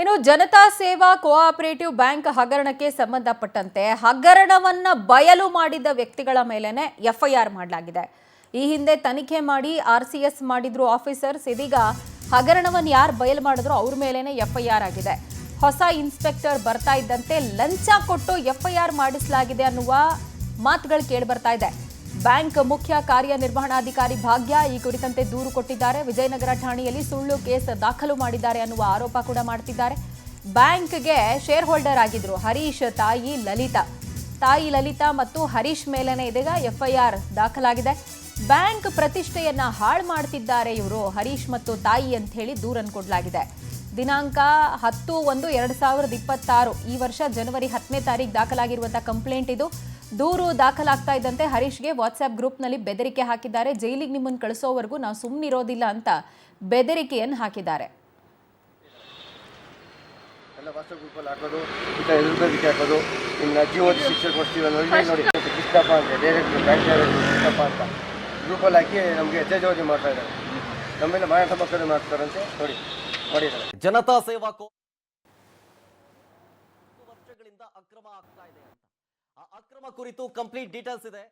ಇನ್ನು ಜನತಾ ಸೇವಾ cooperative bank ಹಗರಣಕ್ಕೆ ಸಂಬಂಧಪಟ್ಟಂತೆ ಹಗರಣವನ್ನ ಬಯಲು ಮಾಡಿದ ವ್ಯಕ್ತಿಗಳ ಮೇಲೆನೆ ಎಫ್ಐಆರ್ ಮಾಡಲಾಗಿದೆ. ಈ ಹಿಂದೆ ತನಿಖೆ ಮಾಡಿ ಆರ್ಸಿಎಸ್ ಮಾಡಿದ್ರು ಆಫೀಸರ್ಸ್. ಇದೀಗ ಹಗರಣವನ್ನು ಯಾರು ಬಯಲು ಮಾಡಿದ್ರು ಅವ್ರ ಮೇಲೇನೆ ಎಫ್ಐಆರ್ ಆಗಿದೆ. ಹೊಸ ಇನ್ಸ್ಪೆಕ್ಟರ್ ಬರ್ತಾ ಇದ್ದಂತೆ ಲಂಚ ಕೊಟ್ಟು ಎಫ್ಐಆರ್ ಮಾಡಿಸಲಾಗಿದೆ ಅನ್ನುವ ಮಾತುಗಳು ಕೇಳಿ ಬರ್ತಾ ಇದೆ. ಬ್ಯಾಂಕ್ ಮುಖ್ಯ ಕಾರ್ಯನಿರ್ವಹಣಾಧಿಕಾರಿ ಭಾಗ್ಯ ಈ ಕುರಿತಂತೆ ದೂರು ಕೊಟ್ಟಿದ್ದಾರೆ. ವಿಜಯನಗರ ಠಾಣೆಯಲ್ಲಿ ಸುಳ್ಳು ಕೇಸ್ ದಾಖಲು ಮಾಡಿದ್ದಾರೆ ಅನ್ನುವ ಆರೋಪ ಕೂಡ ಮಾಡ್ತಿದ್ದಾರೆ. ಬ್ಯಾಂಕ್ಗೆ ಶೇರ್ ಹೋಲ್ಡರ್ ಆಗಿದ್ರು ಹರೀಶ್ ತಾಯಿ ಲಲಿತಾ ಮತ್ತು ಹರೀಶ್ ಮೇಲೇನೆ ಇದೀಗ ಎಫ್ಐಆರ್ ದಾಖಲಾಗಿದೆ. ಬ್ಯಾಂಕ್ ಪ್ರತಿಷ್ಠೆಯನ್ನ ಹಾಳು ಮಾಡ್ತಿದ್ದಾರೆ ಇವರು ಹರೀಶ್ ಮತ್ತು ತಾಯಿ ಅಂತ ಹೇಳಿ ದೂರನ್ನು ಕೊಡಲಾಗಿದೆ. ದಿನಾಂಕ 10/1/2026 ಈ ವರ್ಷ ಜನವರಿ 10ನೇ ತಾರೀಕು ದಾಖಲಾಗಿರುವಂತಹ ಕಂಪ್ಲೇಂಟ್ ಇದು. ದೂರು ದಾಖಲಾಗ್ತಾ ಇದ್ದಂತೆ ಹರೀಶ್ಗೆ ವಾಟ್ಸ್ಆಪ್ ಗ್ರೂಪ್ನಲ್ಲಿ ಬೆದರಿಕೆ ಹಾಕಿದ್ದಾರೆ. ಜೈಲಿಗೆ ನಿಮ್ಮನ್ನು ಕಳಿಸೋವರೆಗೂ ನಾವು ಸುಮ್ಮನಿರೋದಿಲ್ಲ ಅಂತ ಬೆದರಿಕೆಯನ್ನು ಹಾಕಿದ್ದಾರೆ. ಗ್ರೂಪಲ್ಲಿ ಹಾಕಿ ನಮಗೆ ಎಚ್ಚರಿಕೆ ಮಾಡ್ತಾ ಇದ್ದಾರೆ. ನಮ್ಮೆಲ್ಲ ಮಾರಾಟ ಮಕ್ಕಳು ಮಾಡ್ತಾರಂತೆ ನೋಡಿ ಮಾಡಿದ್ದಾರೆ. ಜನತಾ ಸೇವಾ ವರ್ಷಗಳಿಂದ ಅಕ್ರಮ ಆಗ್ತಾ ಇದೆ ಅಂತ ಆ ಅಕ್ರಮ ಕುರಿತು ಕಂಪ್ಲೀಟ್ ಡೀಟೇಲ್ಸ್ ಇದೆ.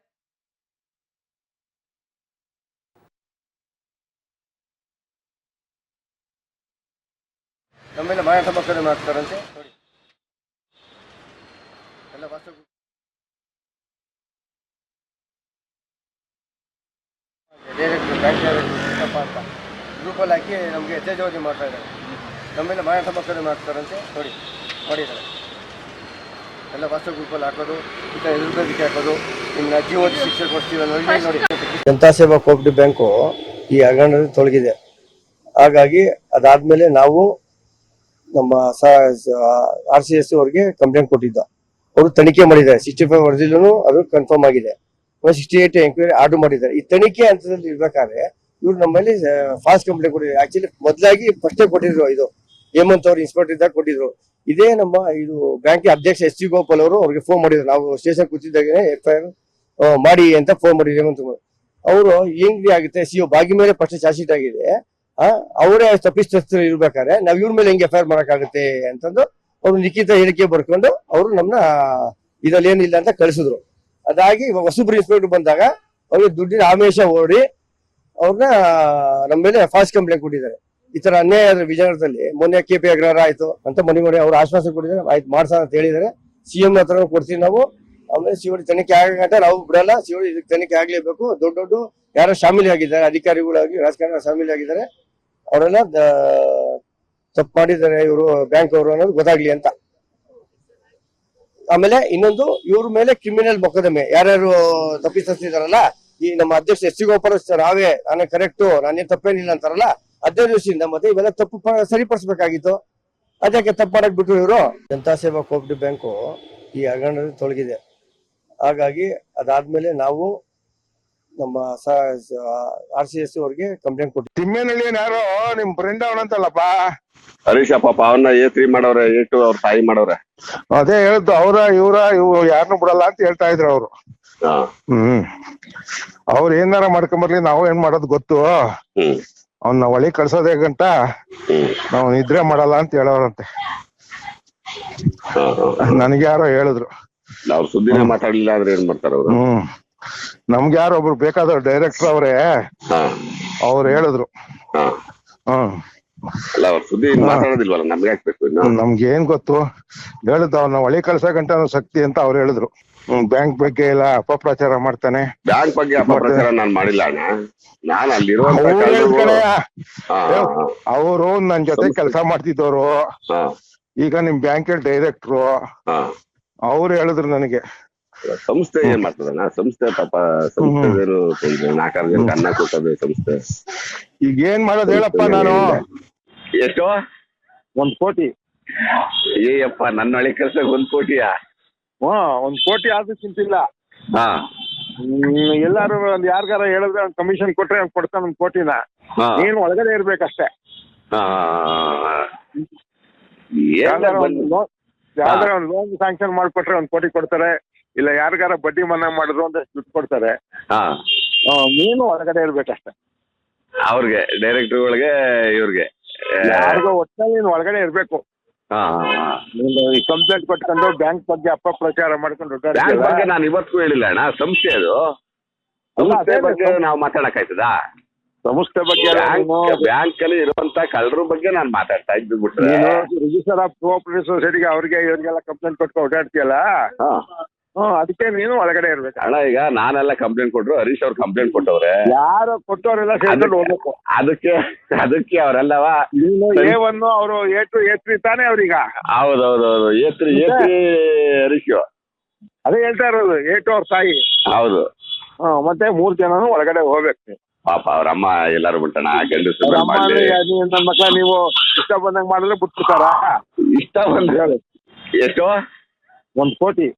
ನಮ್ಮೆಲ್ಲ ಮಾರಾಟ ಮಕ್ಕಳು ಮಾಡ್ತಾರಂತೆ ನೋಡಿ ಎಲ್ಲ ಅಂತ ಗ್ರೂಪಲ್ಲಿ ಹಾಕಿ ನಮಗೆ ಎಚ್ಚರಿಕೆ ಮಾಡ್ತಾ ಇದ್ದಾರೆ. ನಮ್ಮೆಲ್ಲ ಮಾರಾಟ ಮಕ್ಕಳು ಮಾಡ್ತಾರಂತೆ ನೋಡಿ ಮಾಡಿದ್ದಾರೆ. ಎಲ್ಲ ಗ್ರೂಪಲ್ಲಿ ಹಾಕೋದು ಎದುರುಗದಿಕ್ಕೆ ಹಾಕೋದು ನಿಮ್ಗೆ ಅಜ್ಜಿ ಓದಿ ಶಿಕ್ಷೆ ಕೊಡ್ತೀವಿ ನೋಡಿ. ಜನತಾ ಸೇವಾ ಕೋಆಪರೇಟಿವ್ ಬ್ಯಾಂಕು ಈ ಹಗರಣದಲ್ಲಿ ತೊಡಗಿದೆ. ಹಾಗಾಗಿ ಅದಾದ್ಮೇಲೆ ನಾವು ನಮ್ಮ RCS ಅವರಿಗೆ ಕಂಪ್ಲೇಂಟ್ ಕೊಟ್ಟಿದ್ದ. ಅವರು ತನಿಖೆ ಮಾಡಿದ್ದಾರೆ. 65 ವರದಿಲೂ ಅದು ಕನ್ಫರ್ಮ್ ಆಗಿದೆ. 68 ಎಂಕ್ವೈರಿ ಆರ್ಡರ್ ಮಾಡಿದ್ದಾರೆ. ಈ ತನಿಖೆ ಹಂತದಲ್ಲಿ ಇರ್ಬೇಕಾದ್ರೆ ಇವ್ರು ನಮ್ಮಲ್ಲಿ ಫಾಸ್ಟ್ ಕಂಪ್ಲೇಂಟ್ ಕೊಟ್ಟಿದ್ದಾರೆ. ಆಕ್ಚುಲಿ ಮೊದಲಾಗಿ ಫಸ್ಟೇ ಕೊಟ್ಟಿದ್ರು. ಇದು ಹೇಮಂತ್ ಅವರು ಇನ್ಸ್ಪೆಕ್ಟರ್ ಇದ್ದಾಗ ಕೊಟ್ಟಿದ್ರು. ಇದೇ ನಮ್ಮ ಇದು ಬ್ಯಾಂಕ್ ಅಧ್ಯಕ್ಷ SG ಗೋಪಾಲ್ ಅವರು ಅವ್ರಿಗೆ ಫೋನ್ ಮಾಡಿದ್ರು. ನಾವು ಸ್ಟೇಷನ್ ಕೂತಿದ್ದಾಗೆ FIR ಮಾಡಿ ಅಂತ ಫೋನ್ ಮಾಡಿದ್ರು ಹೇಮಂತ್ ಅವರು. ಹೆಂಗ್ರಿ ಆಗುತ್ತೆ CO ಬಾಗಿ ಮೇಲೆ ಫಸ್ಟ್ ಚಾರ್ಜ್ ಶೀಟ್ ಆಗಿದೆ, ಅವರೇ ತಪ್ಪಿತಸ್ಥರು ಇರ್ಬೇಕಾದ್ರೆ ನಾವ್ ಇವ್ರ ಮೇಲೆ ಹೆಂಗೆ FIR ಮಾಡಕ್ಕಾಗುತ್ತೆ ಅಂತಂದು ಅವ್ರು ಲಿಖಿತ ಹೇಳಿಕೆ ಬರ್ಕೊಂಡು ಅವರು ನಮ್ನ ಇದ್ರಲ್ಲಿ ಏನಿಲ್ಲ ಅಂತ ಕಳಿಸಿದ್ರು. ಅದಾಗಿ ಇವಾಗ ಹೊಸಬ್ರು ಇನ್ಸ್ಪೆಕ್ಟರ್ ಬಂದಾಗ ಅವ್ರಿಗೆ ದುಡ್ಡಿನ ಆಮಿಷ ಓಡಿ ಅವ್ರನ್ನ ನಮ್ಮ ಮೇಲೆ ಫಾಸ್ಟ್ ಕಂಪ್ಲೇಂಟ್ ಕೊಟ್ಟಿದ್ದಾರೆ. ಈ ತರ ಅನ್ಯಾಯ ವಿಜಯನಗರದಲ್ಲಿ ಮೊನ್ನೆ KP ಅಗ್ರಹಾರ ಆಯ್ತು ಅಂತ ಮನೆ ಅವ್ರು ಆಶ್ವಾಸ ಕೊಟ್ಟಿದ್ದಾರೆ. ಆಯ್ತು ಮಾಡ್ಸ ಅಂತ ಹೇಳಿದ್ದಾರೆ. CM ಹತ್ರ ಕೊಡ್ತೀವಿ ನಾವು. ಆಮೇಲೆ COD ತನಿಖೆ ಆಗಂಟ ನಾವು ಬಿಡಲ್ಲ. COD ಇದಕ್ಕೆ ತನಿಖೆ ಆಗ್ಲೇಬೇಕು. ದೊಡ್ಡ ಯಾರೋ ಶಾಮೀಲಾಗಿದ್ದಾರೆ, ಅಧಿಕಾರಿಗಳಾಗಿ ರಾಜಕಾರಣ ಶಾಮೀಲಾಗಿದ್ದಾರೆ. ಅವರೆಲ್ಲ ತಪ್ಪು ಮಾಡಿದ್ದಾರೆ ಇವರು ಬ್ಯಾಂಕ್ ಅವರು ಅನ್ನೋದು ಗೊತ್ತಾಗ್ಲಿ ಅಂತ. ಆಮೇಲೆ ಇನ್ನೊಂದು ಇವ್ರ ಮೇಲೆ ಕ್ರಿಮಿನಲ್ ಮೊಕದ್ದಮೆ ಯಾರ್ಯಾರು ತಪ್ಪಿಸ್ತಿದಾರಲ್ಲ, ಈ ನಮ್ಮ ಅಧ್ಯಕ್ಷ SG ಗೋಪಾಲ್ ನಾನೇ ಕರೆಕ್ಟು, ನಾನೇ ತಪ್ಪೇನಿಲ್ಲ ಅಂತಾರಲ್ಲ, 15 ದಿವಸದಿಂದ ಮತ್ತೆ ಇವೆಲ್ಲ ತಪ್ಪು ಸರಿಪಡಿಸಬೇಕಾಗಿತ್ತು. ಅದಕ್ಕೆ ತಪ್ಪು ಮಾಡಕ್ ಬಿಟ್ರು ಇವರು. ಜನತಾ ಸೇವಾ ಕೋಆಪರೇಟಿವ್ ಬ್ಯಾಂಕು ಈ ಹಗರಣದಲ್ಲಿ ತೊಡಗಿದೆ. ಹಾಗಾಗಿ ಅದಾದ್ಮೇಲೆ ನಾವು ನಮ್ಮ RCS ಅವರಿಗೆ ಕಂಪ್ಲೇಂಟ್ ಕೊಟ್ಟಿದ್ವಿ. ತಿಮ್ಮೇನಹಳ್ಳಿ ಯಾರೋ ನಿಮ್ ಫ್ರೆಂಡ್ ಅವನಂತಲ್ಲಪ್ಪ ಹರೀಶ ಪಾಪ ಅವನ್ನ A3 ಮಾಡವ್ರೆ, A2 ಅವ್ರ ತಾಯಿ ಮಾಡವ್ರೆ. ಅದೇ ಹೇಳ್ದು ಇವ್ರು ಯಾರನ್ನು ಬಿಡಲ್ಲ ಅಂತ ಹೇಳ್ತಾ ಇದ್ರು ಅವ್ರು. ಅವ್ರು ಏನಾರ ಮಾಡ್ಕೊಂಬರ್ಲಿ, ನಾವು ಏನ್ ಮಾಡೋದು ಗೊತ್ತು. ಅವ್ನ ಒಳಿ ಕಳ್ಸೋದೇ ಗಂಟ ನಾವು ನಿದ್ರೆ ಮಾಡಲ್ಲ ಅಂತ ಹೇಳೋರಂತೆ. ನನ್ಗೆ ಯಾರೋ ಹೇಳಿದ್ರು. ಅವ್ರ ಸುದ್ದಿನೇ ಮಾತಾಡ್ಲಿಲ್ಲ ಅಂದ್ರೆ ಏನ್ ಮಾಡ್ತಾರ ಅವ್ರು? ನಮ್ಗೆ ಯಾರೋ ಒಬ್ರು ಬೇಕಾದವ್ರು ಡೈರೆಕ್ಟರ್ ಅವ್ರೆ, ಅವ್ರು ಹೇಳಿದ್ರು. ಅಲ್ಲ ಅವ್ರ ಸುದ್ದಿ ಮಾತಾಡೋದಿಲ್ವಲ್ಲ, ನಮ್ಗೆ ಹಾಕ್ಬೇಕು. ನಮ್ಗೆ ಏನ್ ಗೊತ್ತು ಹೇಳುದು, ಅವ್ನ ಒಳಿ ಕಳ್ಸಕಂಟ ಶಕ್ತಿ ಅಂತ ಅವ್ರು ಹೇಳಿದ್ರು. ಬ್ಯಾಂಕ್ ಬಗ್ಗೆ ಎಲ್ಲ ಅಪಪ್ರಚಾರ ಮಾಡ್ತಾನೆ. ಬ್ಯಾಂಕ್ ಬಗ್ಗೆ ಅಪಪ್ರಚಾರ ನಾನ್ ಮಾಡಿಲ್ಲ ಅಣ್ಣ. ನಾನ್ ಅಲ್ಲಿರೋ ಅವರು ನನ್ ಜೊತೆ ಕೆಲಸ ಮಾಡ್ತಿದ್ದವ್ರು. ಈಗ ನಿಮ್ ಬ್ಯಾಂಕ್ ಡೈರೆಕ್ಟ್ರು. ಅವ್ರು ಹೇಳಿದ್ರು ನನಗೆ. ಸಂಸ್ಥೆ ಏನ್ ಮಾಡ್ತದಣ್ಣ? ಸಂಸ್ಥೆ ಪಾಪ ಸಂಸ್ಥೆ 4 ಜನಕ್ಕೆ ಅನ್ನ ಕೊಟ್ಟದೆ ಸಂಸ್ಥೆ. ಈಗ ಏನ್ ಮಾಡೋದು ಹೇಳಪ್ಪ ನಾನು? ಎಷ್ಟು? 1 ಕೋಟಿ. ಏಯಪ್ಪ, ನನ್ನ ಹಳೆ ಕೆಲ್ಸಕ್ಕೆ 1 ಕೋಟಿಯಾ? 1 ಕೋಟಿ ಆದ್ರೂ ಚಿಂತಿಲ್ಲ. ಎಲ್ಲಾರು ಯಾರ್ಗಾರ ಹೇಳಿದ್ರೆ ಅವ್ನ್ ಕಮಿಷನ್ ಕೊಟ್ರೆ ಅವ್ನ್ ಕೊಡ್ತಾನ 1 ಕೋಟಿನ. ನೀನ್ ಒಳಗಡೆ ಇರ್ಬೇಕಷ್ಟೇ. ಯಾವ್ದಾರ ಒಂದ್ ಲೋನ್ ಸ್ಯಾಂಕ್ಷನ್ ಮಾಡ್ಕೊಟ್ರೆ 1 ಕೋಟಿ ಕೊಡ್ತಾರೆ. ಇಲ್ಲ ಯಾರಿಗಾರ ಬಡ್ಡಿ ಮನ್ನಾ ಮಾಡಿದ್ರು ಅಂತ ದುಡ್ಡು ಕೊಡ್ತಾರೆ. ನೀನು ಒಳಗಡೆ ಇರ್ಬೇಕಷ್ಟೇ. ಅವ್ರಿಗೆ ಡೈರೆಕ್ಟರ್ ಒಳಗೆ ಇವ್ರಿಗೆ ಯಾರಿಗೋ ಒಟ್ಟಾಗಿ ನೀನು ಒಳಗಡೆ ಇರ್ಬೇಕು. ಹಾ ನೀನು ಈ ಕಂಪ್ಲೇಂಟ್ ಕೊಟ್ಕೊಂಡು ಬ್ಯಾಂಕ್ ಬಗ್ಗೆ ಅಪಪ್ರಚಾರ ಮಾಡ್ಕೊಂಡು ಬ್ಯಾಂಕ್ ಬಗ್ಗೆ ನಾನು ಇವತ್ತು ಹೇಳಿಲ್ಲ ಅಣ್ಣ, ಸಂಸ್ಥೆ ಅದು. ಸಂಸ್ಥೆ ಬಗ್ಗೆ ನಾವು ಮಾತಾಡಕ್ಕಾಯ್ತದಾ? ಸಂಸ್ಥೆ ಬಗ್ಗೆ ಬ್ಯಾಂಕ್ ಅಲ್ಲಿ ಇರುವಂತ ಕಳ್ಳರ ಬಗ್ಗೆ ನಾನು ಮಾತಾಡ್ತಾ ಇದ್ದು ಬಿಟ್ರೆ ನೀನು ರಿಜಿಸ್ಟರ್ ಆಫ್ ಕೋಆಪರೇಟಿವ್ ಸೊಸೈಟಿಗೆ ಅವ್ರಿಗೆ ಇವ್ರಿಗೆಲ್ಲ ಕಂಪ್ಲೇಂಟ್ ಕೊಟ್ಟು ಓಡಾಡ್ತೀಯಲ್ಲ, ಅದಕ್ಕೆ ನೀನು ಒಳಗಡೆ ಇರ್ಬೇಕು. ಅಣ್ಣ ಈಗ ನಾನೆಲ್ಲ ಕಂಪ್ಲೇಂಟ್ ಕೊಟ್ರು, ಹರೀಶ್ ಅವ್ರು ಕಂಪ್ಲೇಂಟ್ ಕೊಟ್ಟವ್ರೆ, ಯಾರು ಕೊಟ್ಟವರೆಲ್ಲ ಸೇರ್ಕೊಂಡು ಹೋಗ್ಬೇಕು. ಅದಕ್ಕೆ ಅವರೆಲ್ಲವ ನೀನು A1 ಅವರು A2 A3 ತಾನೇ ಅವ್ರೀಗ. ಹೌದೌದೌದು, ಏತ್ರಿ ಹರೀಶ್ ಅದೇ ಹೇಳ್ತಾ ಇರೋದು, A2 ಅವ್ರ ತಾಯಿ. ಹೌದು. ಮತ್ತೆ 3 ಜನನು ಒಳಗಡೆ ಹೋಗ್ಬೇಕು. ಪಾಪ ಅವ್ರಮ್ಮ ಎಲ್ಲಾರು ಬಿಟ್ಟಣ ಗಂಡಸರು ನನ್ನ ಮಕ್ಳ ನೀವು ಇಷ್ಟ ಬಂದಂಗ್ ಮಾಡಿದ್ರೆ ಬಿಟ್ಬಿಡ್ತಾರ? ಇಷ್ಟ ಬಂದ ಎಷ್ಟು 1 ಕೋಟಿ